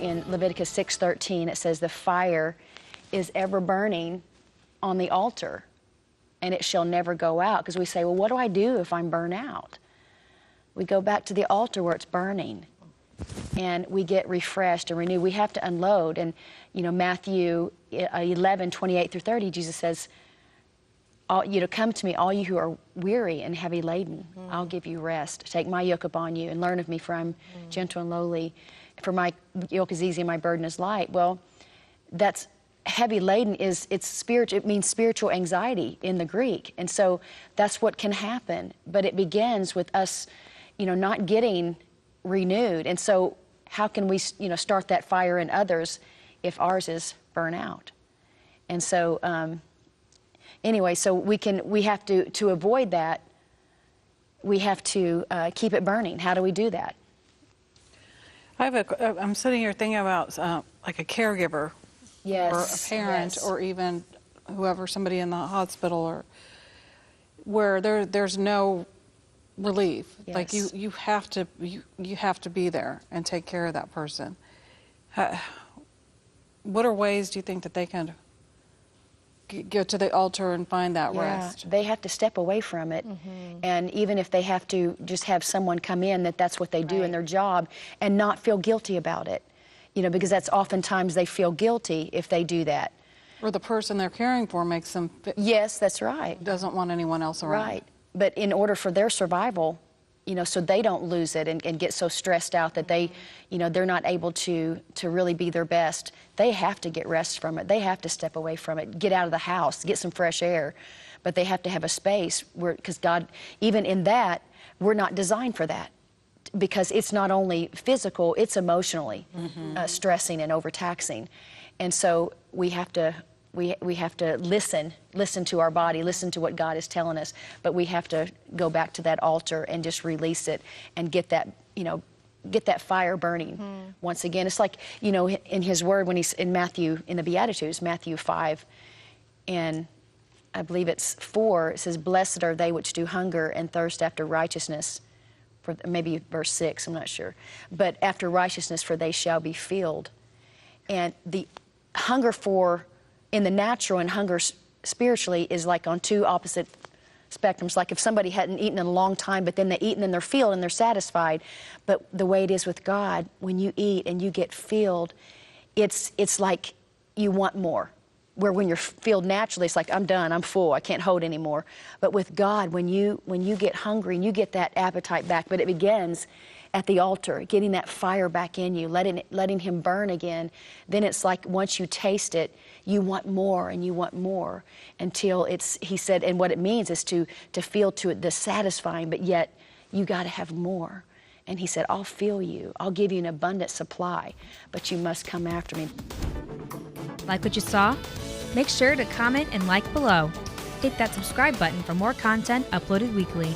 in Leviticus 6:13, it says the fire is ever burning on the altar, and it shall never go out. Because we say, well, what do I do if I'm burned out? We go back to the altar where it's burning, and we get refreshed and renewed. We have to unload. And, Matthew 11:28-30, Jesus says, come to me, all you who are weary and heavy laden. I'll give you rest. Take my yoke upon you and learn of me, for I'm gentle and lowly. For my yoke is easy and my burden is light. Well, that's heavy laden. It's spiritual. It means spiritual anxiety in the Greek, and so that's what can happen. But it begins with us, not getting renewed. And so, how can we, start that fire in others if ours is burnt out? And so, anyway, so we have to avoid that. We have to keep it burning. How do we do that? I'm sitting here thinking about like a caregiver, yes, or a parent, yes, or even whoever, somebody in the hospital, or where there's no relief. Yes. Like you have to be there and take care of that person. What are ways do you think that they can go to the altar and find that rest? They have to step away from it. And even if they have to just have someone come in, that's what they do in their job, and not feel guilty about it, because that's oftentimes they feel guilty if they do that. Or the person they're caring for makes them yes, that's right, doesn't want anyone else around. Right. But in order for their survival, so they don't lose it and get so stressed out that they, they're not able to really be their best, they have to get rest from it. They have to step away from it, get out of the house, get some fresh air. But they have to have a space because God, even in that, we're not designed for that. Because it's not only physical, it's emotionally stressing and overtaxing. And so we have to listen to our body, listen to what God is telling us, but we have to go back to that altar and just release it and get that, get that fire burning once again. It's like, in His Word, when He's in the Beatitudes, Matthew 5, and I believe it's 4, it says, blessed are they which do hunger and thirst after righteousness, for maybe verse 6, I'm not sure, but after righteousness, for they shall be filled. And the hunger in the natural and hunger spiritually is like on two opposite spectrums. Like if somebody hadn't eaten in a long time, but then they eat and then they're filled and they're satisfied. But the way it is with God, when you eat and you get filled, it's like you want more. Where when you're filled naturally, it's like, I'm done, I'm full, I can't hold anymore. But with God, when you get hungry and you get that appetite back, but it begins at the altar, getting that fire back in you, letting Him burn again, then it's like once you taste it, you want more and you want more until He said, and what it means is to feel to the satisfying, but yet you got to have more. And He said, I'll fill you, I'll give you an abundant supply, but you must come after me. Like what you saw? Make sure to comment and like below. Hit that subscribe button for more content uploaded weekly.